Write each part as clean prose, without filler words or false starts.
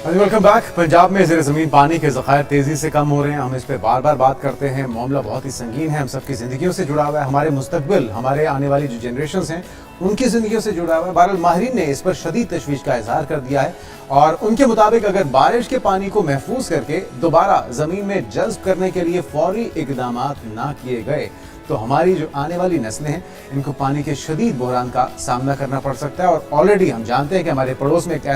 Welcome back. Punjab में ज़ेर ज़मीन पानी के ज़खायर तेज़ी से कम हो रहे हैं। हम इस पर बार बार बात करते हैं। मामला बहुत ही संगीन है, हम सबकी ज़िंदगियों से जुड़ा हुआ है, हमारे मुस्तकबिल, हमारे आने वाली जो जनरेशन्स हैं उनकी ज़िंदगियों से जुड़ा हुआ है। बहरहाल माहिरीन ने इस पर शदीद तशवीश का इजहार कर दिया है और उनके मुताबिक अगर बारिश के पानी को महफूज करके दोबारा ज़मीन में जज्ब करने के लिए फौरी इक़दाम ना किए गए तो हमारी जो आने वाली नस्लें हैं इनको पानी के शदीद बहरान का सामना करना पड़ सकता है। और ऑलरेडी हम जानते हैं कि हमारे पड़ोस में एक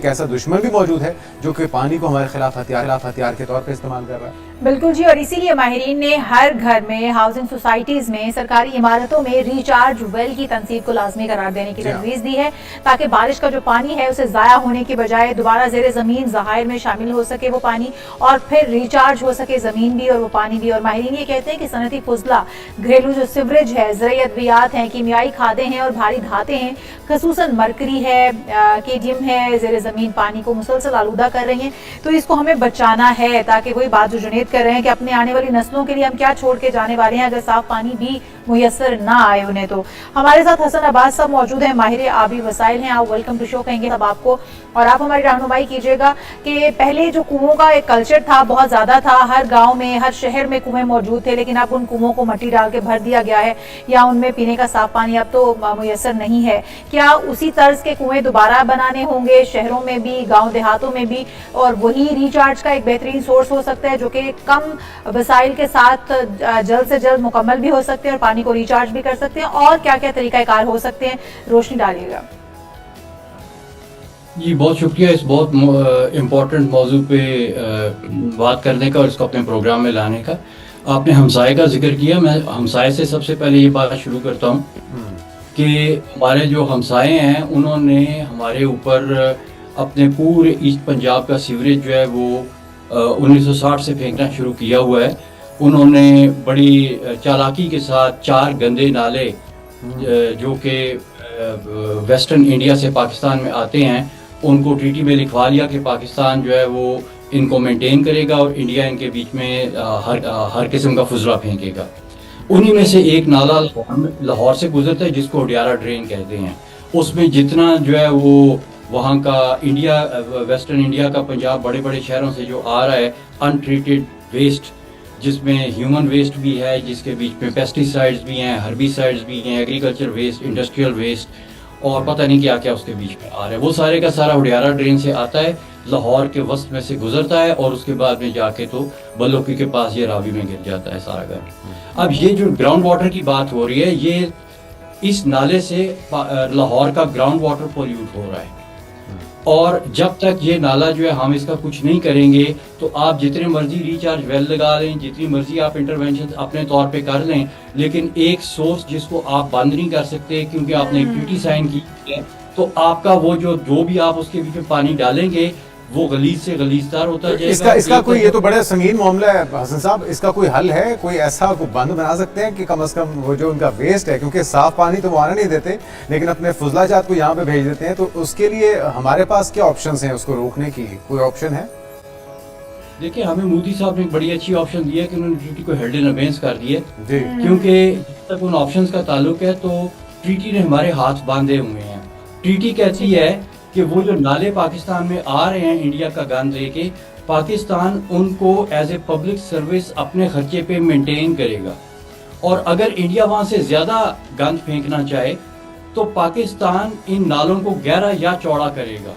ऐसा दुश्मन भी मौजूद है जो कि पानी को हमारे खिलाफ हथियार के तौर पे इस्तेमाल कर रहा है। बिल्कुल जी, और इसीलिए माहिरीन ने हर घर में, हाउसिंग सोसाइटीज में, सरकारी इमारतों में रिचार्ज वेल की तनसीब को लाजमी करार देने की तजवीज़ दी है ताकि बारिश का जो पानी है उसे ज़ाया होने की बजाय दोबारा ज़ेरे ज़मीन ज़खायर में शामिल हो सके वो पानी, और फिर रिचार्ज हो सके ज़मीन भी और वो पानी भी। और माहिरीन ये कहते हैं कि सनती फुजला, घरेलू जो सिवरेज है, ज़रूरी अद्वियात हैं, कीमियाई खादें हैं और भारी धातें हैं, खसूसन मरकरी है, केडियम है, ज़ेरे ज़मीन पानी को मुसलसल आलूदा कर रही हैं। तो इसको हमें बचाना है ताकि वही बात जो जुनेद कर रहे हैं कि अपने आने वाली नस्लों के लिए हम क्या छोड़ के जाने वाले हैं अगर साफ पानी भी मुयसर ना आए उन्हें। तो हमारे साथ हसन अब्बास साहब मौजूद हैं, माहिर आबी वसाइल हैं। आप वेलकम टू शो कहेंगे सब आपको, और आप हमारी रहनुमाई कीजिएगा कि पहले जो कुओं का एक कल्चर था बहुत ज्यादा था, हर गांव में, हर शहर में कुएं मौजूद थे, लेकिन अब उन कुओं को मट्टी डाल के भर दिया गया है या उनमें पीने का साफ पानी अब तो मुयसर नहीं है। क्या उसी तर्ज के कुएं दोबारा बनाने होंगे शहरों में भी, गाँव देहातों में भी, और वही रिचार्ज का एक बेहतरीन सोर्स हो सकता है जो कि कम वसाइल के साथ जल्द से जल्द मुकम्मल भी हो सकते हैं और पानी को रिचार्ज भी कर सकते हैं? और क्या क्या तरीकाकार हो सकते हैं, रोशनी डालिएगा। जी बहुत शुक्रिया इस बहुत इम्पोर्टेंट मौजू पे बात करने का और इसको अपने प्रोग्राम में लाने का। आपने हमसाये का जिक्र किया, मैं हमसाये से सबसे पहले ये बात शुरू करता हूँ कि हमारे जो हमसाये हैं उन्होंने हमारे ऊपर अपने पूरे ईस्ट पंजाब का सीवरेज जो है वो 1960 से फेंकना शुरू किया हुआ है। उन्होंने बड़ी चालाकी के साथ 4 गंदे नाले जो कि वेस्टर्न इंडिया से पाकिस्तान में आते हैं उनको ट्रीटी में लिखवा लिया कि पाकिस्तान जो है वो इनको मेंटेन करेगा और इंडिया इनके बीच में हर किस्म का फुजला फेंकेगा। उन्हीं में से एक नाला लाहौर से गुजरता है जिसको उडियारा ड्रेन कहते हैं। उसमें जितना जो है वो वहाँ का इंडिया, वेस्टर्न इंडिया का पंजाब बड़े बड़े शहरों से जो आ रहा है अनट्रीटेड वेस्ट, जिसमें ह्यूमन वेस्ट भी है, जिसके बीच में पेस्टिसाइड्स भी हैं, हर्बिसाइड्स भी हैं, एग्रीकल्चर वेस्ट, इंडस्ट्रियल वेस्ट और पता नहीं क्या क्या उसके बीच में आ रहा है, वो सारे का सारा उडियारा ड्रेन से आता है, लाहौर के वस्त में से गुजरता है और उसके बाद में जाके तो बल्लोकी के पास ये रावी में गिर जाता है सारा घर। अब ये जो ग्राउंड वाटर की बात हो रही है, ये इस नाले से लाहौर का ग्राउंड वाटर पोल्यूट हो रहा है और जब तक ये नाला जो है हम इसका कुछ नहीं करेंगे तो आप जितने मर्जी रिचार्ज वेल लगा लें, जितनी मर्जी आप इंटरवेंशन अपने तौर पे कर लें, लेकिन एक सोर्स जिसको आप बंद नहीं कर सकते क्योंकि आपने एक ट्रीटी साइन की है, तो आपका वो जो भी आप उसके बीच में पानी डालेंगे वो गलीज से गलीजदार होता जाएगा। इसका कोई, ये तो बड़े संगीन मामला है हसन साहब, इसका कोई हल है? कोई ऐसा को बंद बना सकते हैं कि कम से कम वो जो उनका वेस्ट है, क्योंकि साफ पानी तो वो आने नहीं देते लेकिन अपने फुजलाजात को यहाँ पे भेज देते हैं, तो उसके लिए हमारे पास क्या ऑप्शंस हैं उसको रोकने की? कोई ऑप्शन है? देखिए, हमें मोदी साहब ने एक बड़ी अच्छी ऑप्शन दिया कि उन्होंने ट्रीटी को हेल्ड इन अबेंस कर दिया, क्योंकि जब तक उन ऑप्शंस का ताल्लुक है तो ट्रीटी ने हमारे हाथ बांधे हुए हैं। ट्रीटी कहती है कि वो जो नाले पाकिस्तान में आ रहे हैं इंडिया का गंद लेके, पाकिस्तान उनको एज ए पब्लिक सर्विस अपने खर्चे पे मेंटेन करेगा और अगर इंडिया वहाँ से ज़्यादा गंद फेंकना चाहे तो पाकिस्तान इन नालों को गहरा या चौड़ा करेगा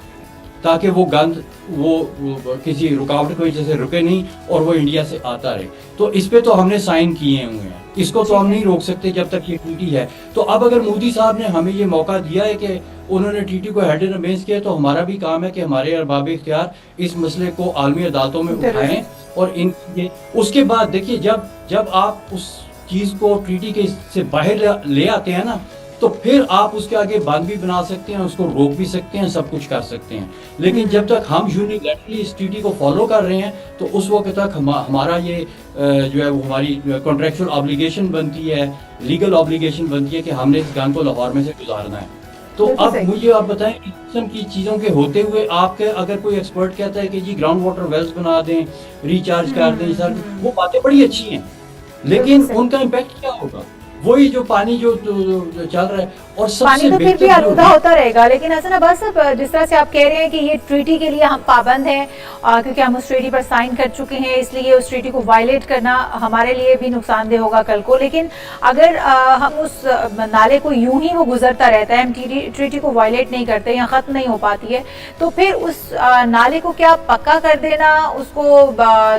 ताकि वो गंद वो किसी रुकावट की वजह से रुके नहीं और वो इंडिया से आता रहे। तो इस पे तो हमने साइन किए हुए हैं, इसको तो हम नहीं रोक सकते जब तक ये ट्रीटी है। तो अब अगर मोदी साहब ने हमें ये मौका दिया है कि उन्होंने ट्रीटी को हेल्ड इन अबेंस किया, तो हमारा भी काम है कि हमारे अरबाब इख्तियार इस मसले को आलमी अदालतों में उठाएं और उसके बाद देखिए जब आप उस चीज़ को ट्रीटी के से बाहर ले आते हैं ना, तो फिर आप उसके आगे बंद भी बना सकते हैं, उसको रोक भी सकते हैं, सब कुछ कर सकते हैं। लेकिन जब तक हम यूनिलैटरली इस ट्रीटी को फॉलो कर रहे हैं तो उस वक्त तक हमारा ये जो है वो हमारी कॉन्ट्रेक्चुअल ऑब्लिगेशन बनती है, लीगल ऑब्लिगेशन बनती है कि हमने इस गन को लाहौर में से गुजारना है। तो अब मुझे आप बताएं, इस किस्म की चीज़ों के होते हुए आपके अगर कोई एक्सपर्ट कहता है कि जी ग्राउंड वाटर वेल्स बना दें, रिचार्ज कर दें, सर वो बातें बड़ी अच्छी हैं, लेकिन उनका इम्पैक्ट क्या होगा? वही जो पानी जो चल रहा है। और सबसे पानी तो फिर भी बेहतर जो आलूदा होता रहेगा, लेकिन हसन अब्बास साहब, जिस तरह से आप कह रहे हैं कि ये ट्रीटी के लिए हम पाबंद हैं क्योंकि हम उस ट्रीटी पर साइन कर चुके हैं, इसलिए उस ट्रीटी को वायलेट करना हमारे लिए भी नुकसानदेह होगा कल को। लेकिन अगर हम उस नाले को यूं ही वो गुजरता रहता है, हम ट्रीटी को वायलेट नहीं करते या ख़त्म नहीं हो पाती है, तो फिर उस नाले को क्या पक्का कर देना, उसको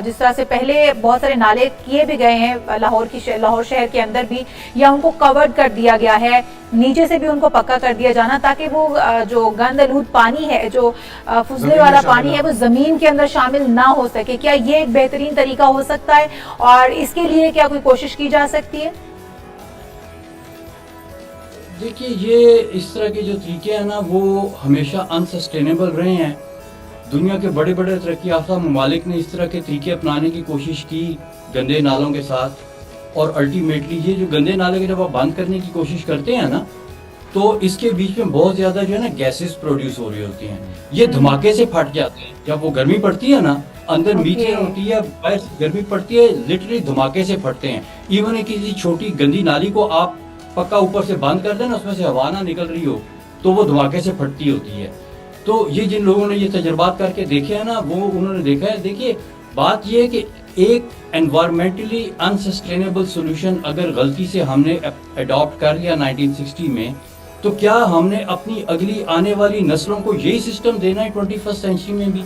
जिस तरह से पहले बहुत सारे नाले किए भी गए हैं लाहौर शहर के अंदर भी, या उनको कवर्ड कर दिया गया है, नीचे से भी उनको पक्का कर दिया जाना, ताकि वो जो गंद आलूद पानी है, जो फुजले वाला पानी है, वो जमीन के अंदर शामिल ना हो सके। क्या ये एक बेहतरीन तरीका हो सकता है और इसके लिए क्या कोई कोशिश की जा सकती है? देखिए, ये इस तरह के जो तरीके हैं ना, वो हमेशा अनसस्टेनेबल रहे हैं। दुनिया के बड़े बड़े तरक्की याफ्ता ममालिक ने इस तरह के तरीके अपनाने की कोशिश की गंदे नालों के साथ, और अल्टीमेटली ये जो गंदे नाले के जब आप बंद करने की कोशिश करते हैं ना, तो इसके बीच में बहुत ज्यादा जो है ना गैसेस प्रोड्यूस हो रही होती हैं, ये धमाके से फट जाते हैं। जब वो गर्मी पड़ती है ना, अंदर मीठे होती है, बाहर गर्मी पड़ती है, लिटरली धमाके से फटते हैं। इवन किसी छोटी गंदी नाली को आप पक्का ऊपर से बंद कर देना, उसमें से हवा ना निकल रही हो, तो वो धमाके से फटती होती है। तो ये जिन लोगों ने ये तजर्बात करके देखे हैं ना, वो उन्होंने देखा है। देखिए, बात ये है कि एक एनवायरमेंटली अनसस्टेनेबल सोल्यूशन अगर गलती से हमने अडॉप्ट कर लिया 1960 में, तो क्या हमने अपनी अगली आने वाली नस्लों को यही सिस्टम देना है 21st सेंचुरी में भी?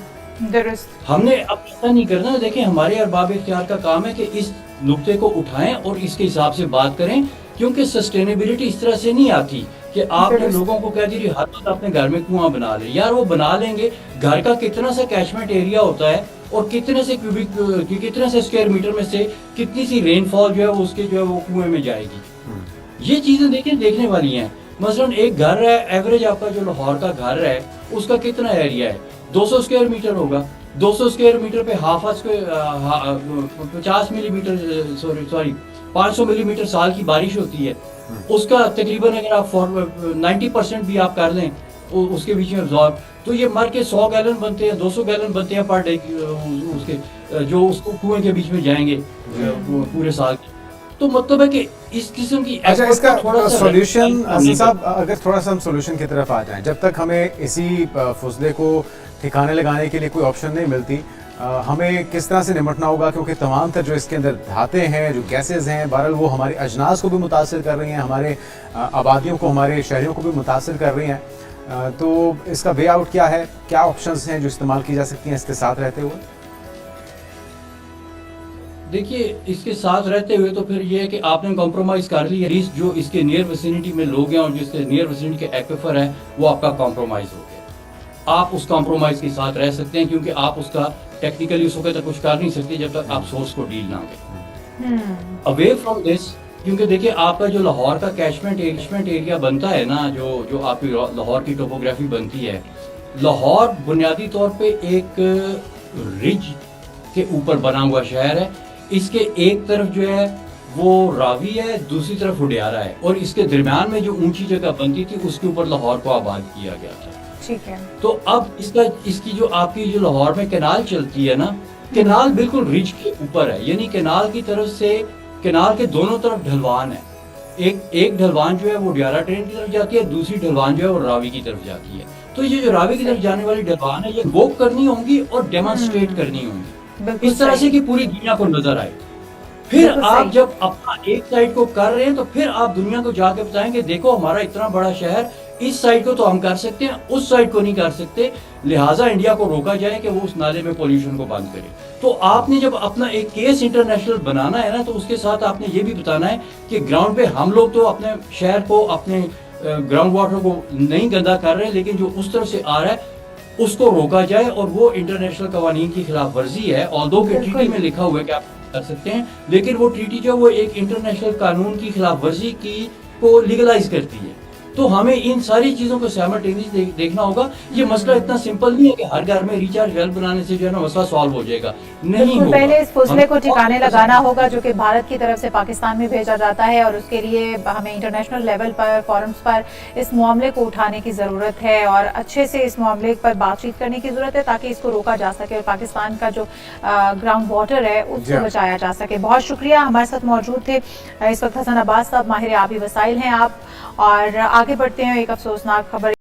हमने अब ऐसा नहीं करना। देखिए, हमारे अरबाब इख्तियार का काम है कि इस नुक्ते को उठाएं और इसके हिसाब से बात करें, क्योंकि सस्टेनेबिलिटी इस तरह से नहीं आती कि आपने लोगों को कह दीजिए हर वक्त अपने घर में कुआं बना ले। यार, वो बना लेंगे, घर का कितना सा कैचमेंट एरिया होता है और कितने से स्क्वायर मीटर में से कितनी सी रेनफॉल जो है वो उसके जो है वो कुएं में जाएगी। ये चीजें देखने वाली हैं। मसलन एक घर है, एवरेज आपका जो लाहौर का घर है उसका कितना एरिया है? 200 स्क्वायर मीटर होगा। 200 स्क्वायर मीटर पे 50 मिलीमीटर 500 मिलीमीटर साल की बारिश होती है। उसका तकरीबन अगर आप 90% भी आप कर लें उसके बीच में अब्जॉर्ब, तो ये मर के 100 गैलन बनते हैं, 200 गैलन बनते हैं पर डे उसके जो उसको कुएं के बीच में जाएंगे पूरे साल। तो मतलब है कि इस किस्म की अच्छा, इसका थोड़ा सॉल्यूशन हसन साहब, अगर थोड़ा सा हम सॉल्यूशन की तरफ आ जाएं, जब तक हमें इसी फुसले को ठिकाने लगाने के लिए कोई ऑप्शन नहीं मिलती, हमें किस तरह से निपटना होगा? क्योंकि तमाम तर जो इसके अंदर धातें हैं, जो गैसेज हैं, बहरहाल वो हमारे अजनास को भी मुतासिर कर रही हैं, हमारे आबादियों को, हमारे शहरियों को भी मुतासिर कर रही हैं। तो इसका वे आउट क्या है? क्या ऑप्शंस हैं जो इस्तेमाल की जा सकती हैं इसके साथ रहते हुए? देखिए, इसके साथ रहते हुए तो फिर ये है कि आपने कॉम्प्रोमाइज़ कर लिया। जो इसके नियर विसिनिटी में लोग हैं और जो इसके नियर विसिनिटी के एक्विफर है, वो आपका कॉम्प्रोमाइज़ हो गया। आप उस कॉम्प्रोमाइज़ के साथ रह सकते हैं, क्योंकि आप उसका टेक्निकली उस वक्त तक कुछ कर नहीं सकते जब तक आप सोर्स को डील ना करें। अवे फ्रॉम दिस, क्योंकि देखिए आपका जो लाहौर का कैचमेंट एरिया बनता है ना, जो आपकी लाहौर की टोपोग्राफी बनती है, लाहौर बुनियादी तौर पे एक रिज के ऊपर बना हुआ शहर है। इसके एक तरफ जो है वो रावी है, दूसरी तरफ उडियारा है, और इसके दरमियान में जो ऊंची जगह बनती थी उसके ऊपर लाहौर को आबाद किया गया था। ठीक है। तो अब इसकी जो आपकी जो लाहौर में कैनाल चलती है ना, कैनाल बिल्कुल रिज के ऊपर है, यानी कैनाल की तरफ से, कैनाल के दोनों तरफ ढलवान है। एक ढलवान जो है वो उडियारा ट्रेन की तरफ जाती है, दूसरी ढलवान जो है वो रावी की तरफ जाती है। तो ये जो रावी की तरफ जाने वाली ढलवान है, ये वॉक करनी होंगी और डेमोन्स्ट्रेट करनी होंगी इस तरह से कि पूरी दुनिया को नजर आए। फिर आप जब अपना एक साइड को कर रहे हैं, तो फिर आप दुनिया को जाके बताएंगे, देखो हमारा इतना बड़ा शहर, इस साइड को तो हम कर सकते हैं, उस साइड को नहीं कर सकते, लिहाजा इंडिया को रोका जाए कि वो उस नाले में पोल्यूशन को बंद करे। तो आपने जब अपना एक केस इंटरनेशनल बनाना है ना, तो उसके साथ आपने ये भी बताना है कि ग्राउंड पे हम लोग तो अपने शहर को, अपने ग्राउंड वाटर को नहीं गंदा कर रहे, लेकिन जो उस तरफ से आ रहा है उसको रोका जाए, और वो इंटरनेशनल कवानीन की खिलाफ वर्जी है। ऑल्दो के ट्रीटी में लिखा हुआ है कि आप कर सकते हैं, लेकिन वो ट्रीटी जो वो एक इंटरनेशनल कानून की खिलाफ वर्जी की को लीगलाइज करती है। तो हमें इन सारी चीज़ों को साइमल्टेनियसली देखना होगा। ये मसला इतना सिंपल नहीं है कि हर घर में रिचार्ज वेल बनाने से जो है ना मसला सॉल्व हो जाएगा, नहीं बिल्कुल, होगा। पहले इस फुसले को हमें ठिकाने लगाना होगा जो कि भारत की तरफ से पाकिस्तान में भेजा जाता है, और उसके लिए हमें इंटरनेशनल लेवल पर फोरम्स पर इस मामले को उठाने की ज़रूरत है और अच्छे से इस मामले पर बातचीत करने की ज़रूरत है ताकि इसको रोका जा सके और पाकिस्तान का जो ग्राउंड वाटर है उसको बचाया जा सके। बहुत शुक्रिया, हमारे साथ मौजूद थे इस वक्त हसन अब्बास साहब, माहिर आबी वसाइल हैं आप। और आगे बढ़ते हैं एक अफसोसनाक खबर